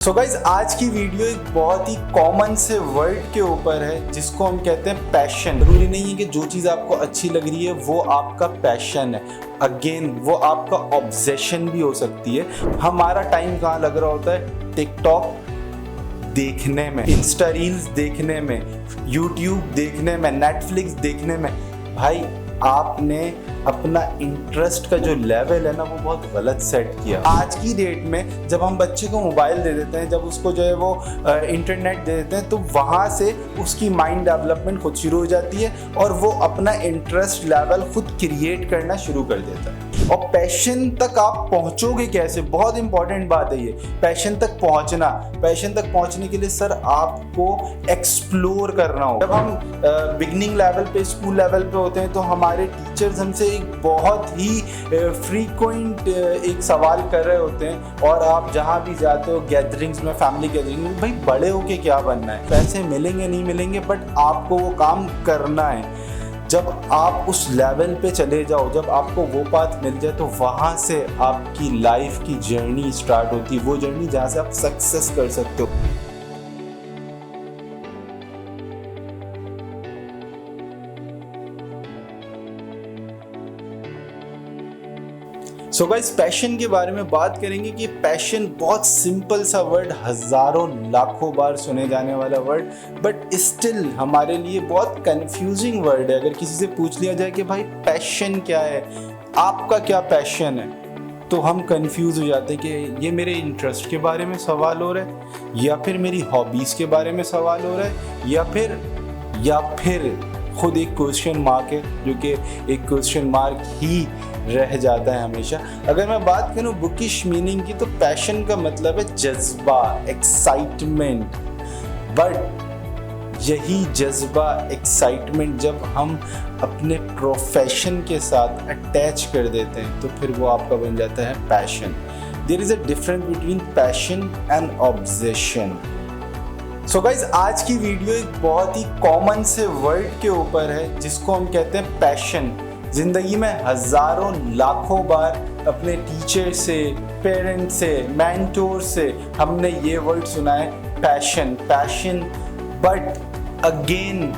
सो guys आज की video एक बहुत ही कॉमन से वर्ड के ऊपर है जिसको हम कहते हैं पैशन। जरूरी नहीं है कि जो चीज़ आपको अच्छी लग रही है वो आपका पैशन है, अगेन वो आपका ऑब्सेशन भी हो सकती है। हमारा टाइम कहाँ लग रहा होता है? टिकटॉक देखने में, इंस्टा रील्स देखने में, यूट्यूब देखने में, नेटफ्लिक्स देखने में। भाई आपने अपना इंटरेस्ट का जो लेवल है ना वो बहुत गलत सेट किया। आज की डेट में जब हम बच्चे को मोबाइल दे देते हैं, जब उसको जो है वो इंटरनेट दे देते हैं, तो वहाँ से उसकी माइंड डेवलपमेंट खुद शुरू हो जाती है और वो अपना इंटरेस्ट लेवल खुद क्रिएट करना शुरू कर देता है। और पैशन तक आप पहुंचोगे कैसे? बहुत इंपॉर्टेंट बात है ये, पैशन तक पहुंचना। पैशन तक पहुंचने के लिए सर आपको एक्सप्लोर करना होगा। जब हम बिगिनिंग लेवल पे, स्कूल लेवल पे होते हैं तो हमारे टीचर्स हमसे एक बहुत ही फ्रीक्वेंट एक सवाल कर रहे होते हैं, और आप जहाँ भी जाते हो गैदरिंग्स में, फैमिली गैदरिंग में, भाई बड़े होके क्या बनना है? पैसे मिलेंगे नहीं मिलेंगे, बट आपको वो काम करना है। जब आप उस लेवल पे चले जाओ, जब आपको वो पाथ मिल जाए, तो वहाँ से आपकी लाइफ की जर्नी स्टार्ट होती है। वो जर्नी जहाँ से आप सक्सेस कर सकते हो। सो गाइस पैशन के बारे में बात करेंगे कि पैशन बहुत सिंपल सा वर्ड, हजारों लाखों बार सुने जाने वाला वर्ड, बट स्टिल हमारे लिए बहुत कंफ्यूजिंग वर्ड है। अगर किसी से पूछ लिया जाए कि भाई पैशन क्या है, आपका क्या पैशन है, तो हम कंफ्यूज हो जाते हैं कि ये मेरे इंटरेस्ट के बारे में सवाल हो रहा है, या फिर मेरी हॉबीज़ के बारे में सवाल हो रहा है, या फिर खुद एक क्वेश्चन मार्क है, जो कि एक क्वेश्चन मार्क ही रह जाता है हमेशा। अगर मैं बात करूं बुकिश मीनिंग की, तो पैशन का मतलब है जज्बा, एक्साइटमेंट। बट यही जज्बा, एक्साइटमेंट जब हम अपने प्रोफेशन के साथ अटैच कर देते हैं तो फिर वो आपका बन जाता है passion. There is a difference between passion and obsession. So guys आज की वीडियो एक बहुत ही कॉमन से वर्ड के ऊपर है जिसको हम कहते हैं पैशन। जिंदगी में हजारों लाखों बार अपने टीचर से, पेरेंट्स से, मेंटोर से हमने ये वर्ड सुना है, passion passion. But again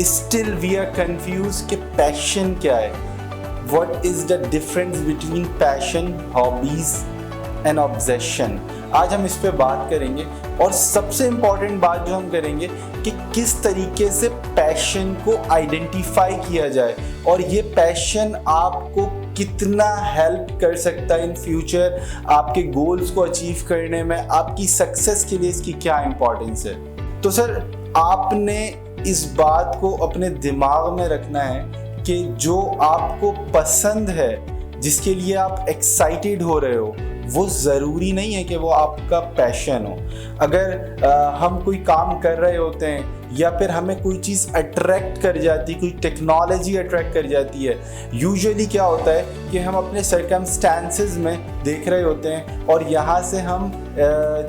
still we are confuse कि पैशन क्या है। What is the difference between passion, hobbies and obsession? आज हम इस पे बात करेंगे, और सबसे इम्पॉर्टेंट बात जो हम करेंगे कि किस तरीके से पैशन को आइडेंटिफाई किया जाए, और ये पैशन आपको कितना हेल्प कर सकता है इन फ्यूचर, आपके गोल्स को अचीव करने में, आपकी सक्सेस के लिए इसकी क्या इंपॉर्टेंस है। तो सर आपने इस बात को अपने दिमाग में रखना है कि जो आपको पसंद है, जिसके लिए आप एक्साइटेड हो रहे हो, वो ज़रूरी नहीं है कि वो आपका पैशन हो। अगर हम कोई काम कर रहे होते हैं, या फिर हमें कोई चीज़ अट्रैक्ट कर जाती, कोई टेक्नोलॉजी अट्रैक्ट कर जाती है, यूजुअली क्या होता है कि हम अपने सर्कमस्टेंसेस में देख रहे होते हैं और यहाँ से हम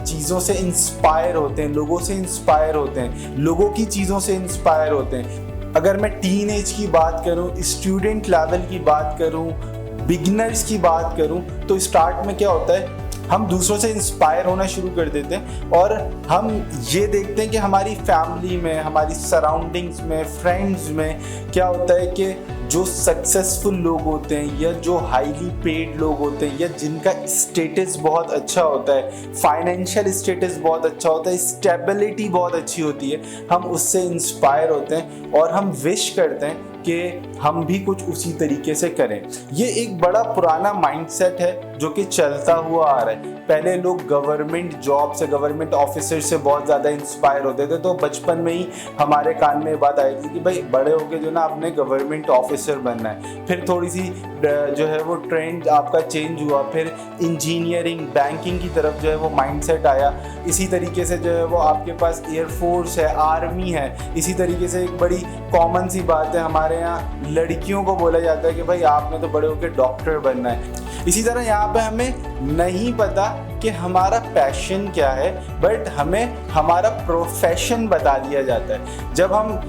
चीज़ों से इंस्पायर होते हैं, लोगों से इंस्पायर होते हैं, लोगों की चीज़ों से इंस्पायर होते हैं। अगर मैं टीन एज की बात करूँ, स्टूडेंट लेवल की बात करूँ, बिगिनर्स की बात करूं, तो स्टार्ट में क्या होता है, हम दूसरों से इंस्पायर होना शुरू कर देते हैं, और हम ये देखते हैं कि हमारी फैमिली में, हमारी सराउंडिंग्स में, फ्रेंड्स में क्या होता है कि जो सक्सेसफुल लोग होते हैं, या जो हाईली पेड लोग होते हैं, या जिनका स्टेटस बहुत अच्छा होता है, फाइनेंशियल स्टेटस बहुत अच्छा होता है, स्टेबिलिटी बहुत अच्छी होती है, हम उससे इंस्पायर होते हैं और हम विश करते हैं कि हम भी कुछ उसी तरीके से करें। ये एक बड़ा पुराना माइंडसेट है जो कि चलता हुआ आ रहा है। पहले लोग गवर्नमेंट जॉब से, गवर्नमेंट ऑफिसर से बहुत ज़्यादा इंस्पायर होते थे, तो बचपन में ही हमारे कान में बात आई थी कि भाई बड़े होके जो ना आपने गवर्नमेंट ऑफिसर बनना है। फिर थोड़ी सी जो है वो ट्रेंड आपका चेंज हुआ, फिर इंजीनियरिंग, बैंकिंग की तरफ जो है वो माइंडसेट आया। इसी तरीके से जो है वो आपके पास एयरफोर्स है, आर्मी है। इसी तरीके से एक बड़ी कॉमन सी बात है, हमारे यहाँ लड़कियों को बोला जाता है कि भाई आपने तो बड़े होकर डॉक्टर बनना है। इसी तरह यहाँ पे हमें नहीं पता कि हमारा पैशन क्या है, बट हमें हमारा प्रोफेशन बता दिया जाता है। जब हम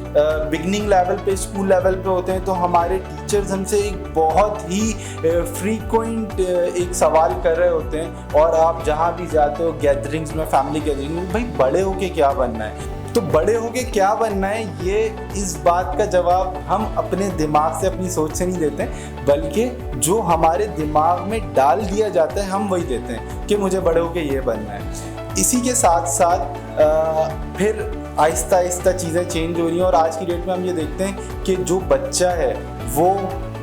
बिगनिंग लेवल पे, स्कूल लेवल पे होते हैं, तो हमारे टीचर्स हमसे एक बहुत ही फ्रीक्वेंट एक सवाल कर रहे होते हैं, और आप जहाँ भी जाते हो गैदरिंग्स में, फैमिली गैदरिंग में, भाई बड़े होके क्या बनना है। तो बड़े होके क्या बनना है, ये इस बात का जवाब हम अपने दिमाग से, अपनी सोच से नहीं देते, बल्कि जो हमारे दिमाग में डाल दिया जाता है हम वही देते हैं कि मुझे बड़े होके ये बनना है। इसी के साथ साथ फिर आहिस्ता आहिस्ता चीज़ें चेंज हो रही हैं, और आज की डेट में हम ये देखते हैं कि जो बच्चा है वो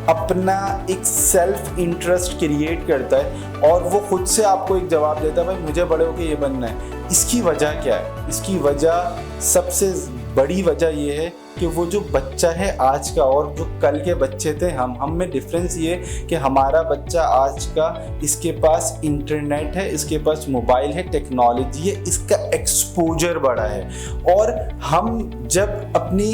अपना एक सेल्फ इंटरेस्ट क्रिएट करता है, और वो खुद से आपको एक जवाब देता है, भाई मुझे बड़े होके ये बनना है। इसकी वजह क्या है? इसकी वजह, सबसे बड़ी वजह ये है कि वो जो बच्चा है आज का और जो कल के बच्चे थे हम में डिफरेंस ये कि हमारा बच्चा आज का, इसके पास इंटरनेट है, इसके पास मोबाइल है, टेक्नोलॉजी है, इसका एक्सपोजर बड़ा है। और हम जब अपनी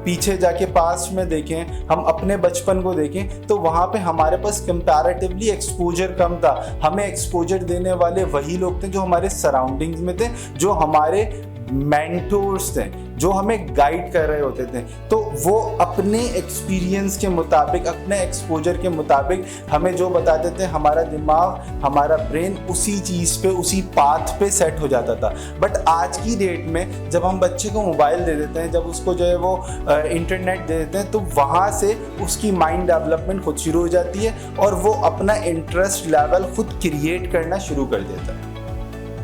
पीछे जाके पास्ट में देखें, हम अपने बचपन को देखें, तो वहाँ पे हमारे पास कंपैरेटिवली एक्सपोजर कम था। हमें एक्सपोजर देने वाले वही लोग थे जो हमारे सराउंडिंग्स में थे, जो हमारे मेंटोर्स थे, जो हमें गाइड कर रहे होते थे। तो वो अपने एक्सपीरियंस के मुताबिक, अपने एक्सपोजर के मुताबिक हमें जो बताते थे, हमारा दिमाग, हमारा ब्रेन उसी चीज़ पे, उसी पाथ पे सेट हो जाता था। बट आज की डेट में जब हम बच्चे को मोबाइल दे देते हैं, जब उसको जो है वो इंटरनेट दे देते हैं, तो वहाँ से उसकी माइंड डेवलपमेंट खुद शुरू हो जाती है, और वो अपना इंटरेस्ट लेवल खुद क्रिएट करना शुरू कर देता है।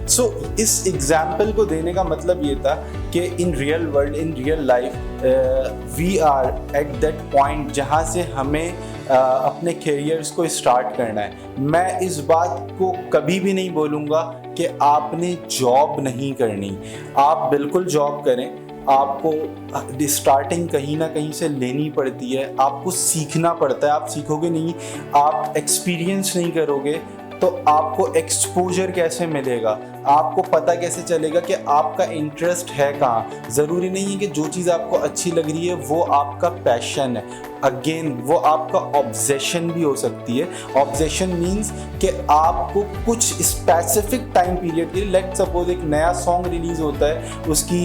सो इस एग्जाम्पल को देने का मतलब ये था कि in real world, in real life, we are at that point जहाँ से हमें अपने कैरियर्स को स्टार्ट करना है। मैं इस बात को कभी भी नहीं बोलूँगा कि आपने जॉब नहीं करनी। आप बिल्कुल जॉब करें, आपको स्टार्टिंग कहीं ना कहीं से लेनी पड़ती है, आपको सीखना पड़ता है। आप सीखोगे नहीं, आप एक्सपीरियंस नहीं करोगे, तो आपको एक्सपोजर कैसे मिलेगा, आपको पता कैसे चलेगा कि आपका इंटरेस्ट है कहाँ। ज़रूरी नहीं है कि जो चीज़ आपको अच्छी लग रही है वो आपका पैशन है। अगेन वो आपका ऑब्सेशन भी हो सकती है। ऑब्सेशन मीन्स कि आपको कुछ स्पेसिफिक टाइम पीरियड के लिए, लेट सपोज एक नया सॉन्ग रिलीज़ होता है, उसकी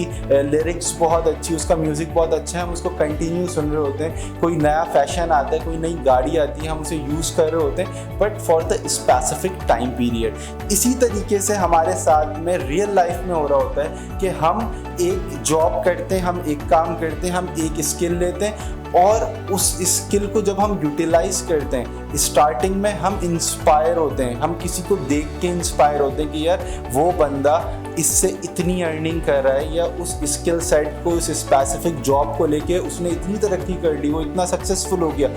लिरिक्स बहुत अच्छी, उसका म्यूज़िक बहुत अच्छा है, हम उसको कंटिन्यू सुन रहे होते हैं। कोई नया फैशन आता है, कोई नई गाड़ी आती है, हम उसे यूज़ कर रहे होते हैं, but for the specific time period. इसी तरीके से हमारे साथ में रियल लाइफ में हो रहा होता है कि हम एक जॉब करते हैं, हम एक काम करते हैं, हम एक स्किल लेते हैं, और उस स्किल को जब हम यूटिलाइज करते हैं, स्टार्टिंग में हम इंस्पायर होते हैं, हम किसी को देख के इंस्पायर होते हैं कि यार वो बंदा इससे इतनी अर्निंग कर रहा है, या उस स्किल सेट को, उस स्पेसिफिक जॉब को लेके उसने इतनी तरक्की कर ली, वो इतना सक्सेसफुल हो गया।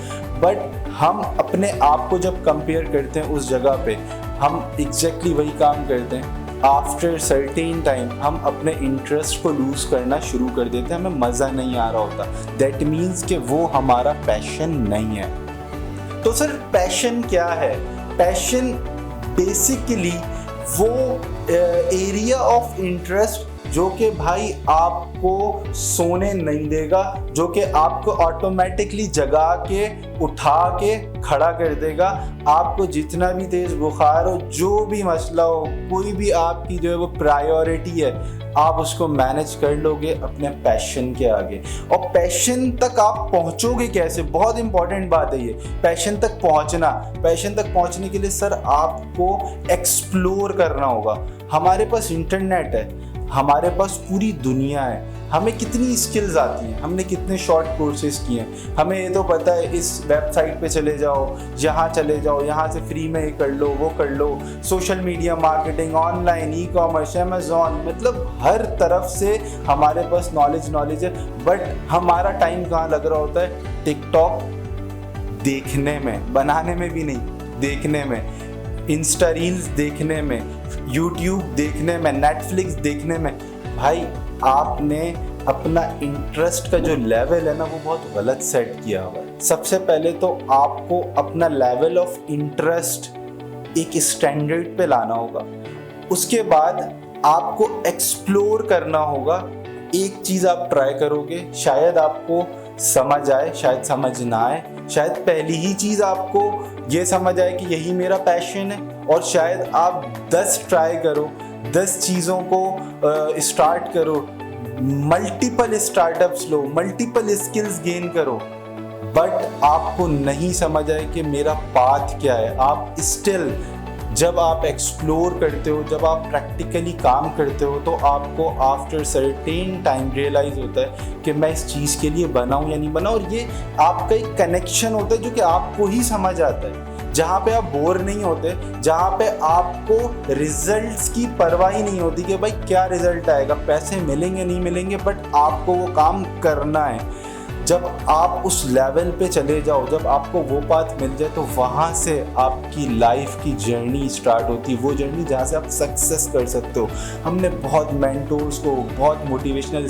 बट हम अपने आप को जब कंपेयर करते हैं उस जगह पे, हम एग्जैक्टली वही काम करते हैं। आफ्टर सर्टेन टाइम हम अपने इंटरेस्ट को लूज़ करना शुरू कर देते हैं, हमें मज़ा नहीं आ रहा होता। दैट मीन्स कि वो हमारा पैशन नहीं है। तो सर पैशन क्या है? पैशन बेसिकली वो एरिया ऑफ इंटरेस्ट जो कि भाई आपको सोने नहीं देगा, जो कि आपको ऑटोमेटिकली जगा के, उठा के खड़ा कर देगा। आपको जितना भी तेज बुखार हो, जो भी मसला हो, कोई भी आपकी जो है वो प्रायोरिटी है, आप उसको मैनेज कर लोगे अपने पैशन के आगे। और पैशन तक आप पहुंचोगे कैसे? बहुत इंपॉर्टेंट बात है ये, पैशन तक पहुंचना। पैशन तक पहुंचने के लिए सर आपको एक्सप्लोर करना होगा। हमारे पास इंटरनेट है, हमारे पास पूरी दुनिया है, हमें कितनी स्किल्स आती हैं, हमने कितने शॉर्ट कोर्सेज किए हैं। हमें ये तो पता है, इस वेबसाइट पे चले जाओ, यहाँ चले जाओ, यहाँ से फ्री में ये कर लो, वो कर लो। Social media marketing, online, e commerce, Amazon, मतलब हर तरफ से हमारे पास नॉलेज है। बट हमारा टाइम कहाँ लग रहा होता है? टिकटॉक देखने में, बनाने में भी नहीं, देखने में, इंस्टा रील्स देखने में, यूट्यूब देखने में, नेटफ्लिक्स देखने में। भाई आपने अपना इंटरेस्ट का जो लेवल है ना, वो बहुत गलत सेट किया हुआ है। सबसे पहले तो आपको अपना लेवल ऑफ इंटरेस्ट एक स्टैंडर्ड पे लाना होगा। उसके बाद आपको एक्सप्लोर करना होगा। एक चीज़ आप ट्राई करोगे, शायद आपको समझ आए, शायद समझ ना आए, शायद पहली ही चीज़ आपको ये समझ आए कि यही मेरा पैशन है, और शायद आप 10 ट्राई करो, 10 चीज़ों को स्टार्ट करो, मल्टीपल स्टार्टअप्स लो, मल्टीपल स्किल्स गेन करो, बट आपको नहीं समझ आए कि मेरा पाथ क्या है। आप स्टिल जब आप एक्सप्लोर करते हो, जब आप प्रैक्टिकली काम करते हो, तो आपको आफ्टर सर्टेन टाइम रियलाइज़ होता है कि मैं इस चीज़ के लिए बना हूँ या नहीं बना। और ये आपका एक कनेक्शन होता है जो कि आपको ही समझ आता है, जहाँ पे आप बोर नहीं होते, जहाँ पे आपको रिजल्ट्स की परवाह ही नहीं होती कि भाई क्या रिजल्ट आएगा, पैसे मिलेंगे नहीं मिलेंगे, बट आपको वो काम करना है। जब आप उस लेवल पे चले जाओ, जब आपको वो पाथ मिल जाए, तो वहाँ से आपकी लाइफ की जर्नी स्टार्ट होती है, वो जर्नी जहाँ से आप सक्सेस कर सकते हो। हमने बहुत मेंटोर्स को, बहुत मोटिवेशनल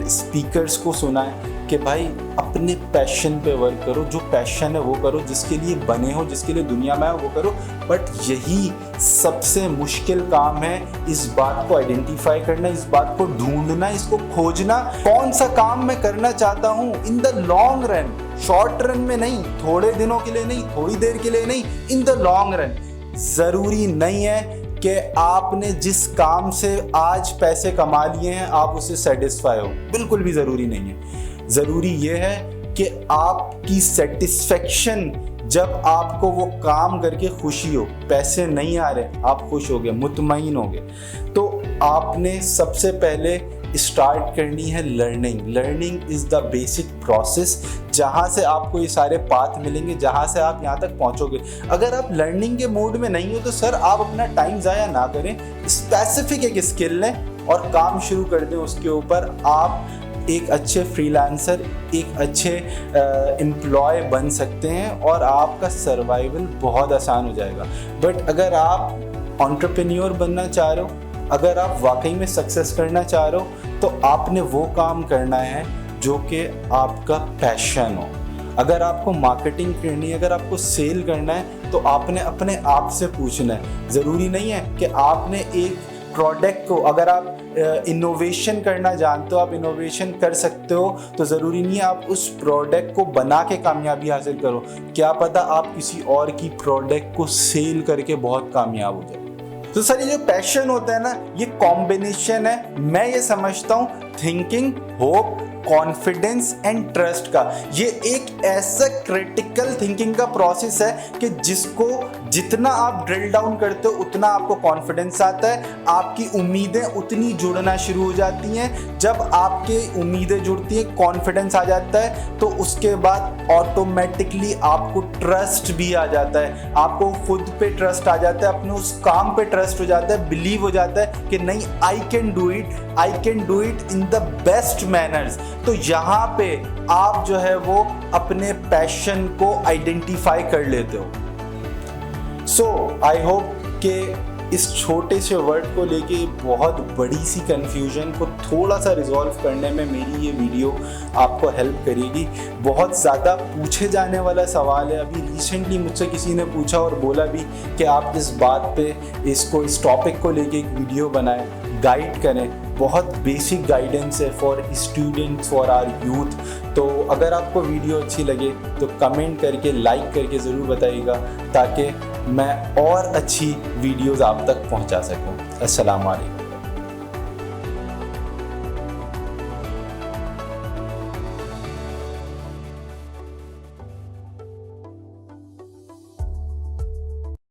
स्पीकर्स को सुना है कि भाई अपने पैशन पे वर्क करो, जो पैशन है वो करो, जिसके लिए बने हो, जिसके लिए दुनिया में है वो करो। बट यही सबसे मुश्किल काम है, इस बात को आइडेंटिफाई करना, इस बात को ढूंढना, इसको खोजना, कौन सा काम मैं करना चाहता हूँ in the long run, short run में नहीं, थोड़े दिनों के लिए नहीं, थोड़ी देर के लिए नहीं, इन द लॉन्ग रन। ज़रूरी नहीं है कि आपने जिस काम से आज पैसे कमा लिए हैं आप उससे सेटिस्फाई हो, बिल्कुल भी ज़रूरी नहीं है। ज़रूरी ये है कि आपकी सेटिस्फेक्शन, जब आपको वो काम करके खुशी हो, पैसे नहीं आ रहे, आप खुश हो गए, मुतमईन हो गए, तो आपने सबसे पहले स्टार्ट करनी है learning. Learning is the basic process, जहाँ से आपको ये सारे पाथ मिलेंगे, जहाँ से आप यहाँ तक पहुँचोगे। अगर आप लर्निंग के मोड में नहीं हो तो सर आप अपना टाइम ज़ाया ना करें, स्पेसिफिक एक स्किल लें और काम शुरू कर दें उसके ऊपर। आप एक अच्छे फ्रीलांसर, एक अच्छे एम्प्लॉय बन सकते हैं और आपका सर्वाइवल बहुत आसान हो जाएगा। बट अगर आप एंटरप्रेन्योर बनना चाह रहे हो, अगर आप वाकई में सक्सेस करना चाह रहे हो, तो आपने वो काम करना है जो कि आपका पैशन हो। अगर आपको मार्केटिंग करनी है, अगर आपको सेल करना है, तो आपने अपने आप से पूछना है। ज़रूरी नहीं है कि आपने एक प्रोडक्ट को, अगर आप इनोवेशन करना जानते हो, आप इनोवेशन कर सकते हो, तो ज़रूरी नहीं है आप उस प्रोडक्ट को बना के कामयाबी हासिल करो। क्या पता आप किसी और की प्रोडक्ट को सेल करके बहुत कामयाब हो जाए। तो सर ये जो पैशन होता है ना, ये कॉम्बिनेशन है, मैं ये समझता हूँ thinking, hope, confidence and trust का। ये एक ऐसा क्रिटिकल थिंकिंग का प्रोसेस है कि जिसको जितना आप ड्रिल डाउन करते हो उतना आपको कॉन्फिडेंस आता है, आपकी उम्मीदें उतनी जुड़ना शुरू हो जाती हैं। जब आपकी उम्मीदें जुड़ती हैं, कॉन्फिडेंस आ जाता है, तो उसके बाद ऑटोमेटिकली आपको ट्रस्ट भी आ जाता है, आपको खुद पे ट्रस्ट आ जाता है, अपने उस काम पे ट्रस्ट हो जाता है, बिलीव हो जाता है कि नहीं, I can do it in the best manners. तो यहाँ पे आप जो है वो अपने पैशन को आइडेंटिफाई कर लेते हो। सो आई होप कि इस छोटे से वर्ड को लेके बहुत बड़ी सी कंफ्यूजन को थोड़ा सा रिजॉल्व करने में मेरी ये वीडियो आपको हेल्प करेगी। बहुत ज़्यादा पूछे जाने वाला सवाल है। अभी रिसेंटली मुझसे किसी ने पूछा और बोला भी कि आप इस बात पे इस टॉपिक को लेके एक वीडियो बनाएं, गाइड करें। बहुत बेसिक गाइडेंस है for students, for our youth. तो अगर आपको वीडियो अच्छी लगे तो कमेंट करके, लाइक करके ज़रूर बताइएगा, ताकि मैं और अच्छी वीडियोज़ आप तक पहुंचा सकूं। अस्सलाम वालेकुम।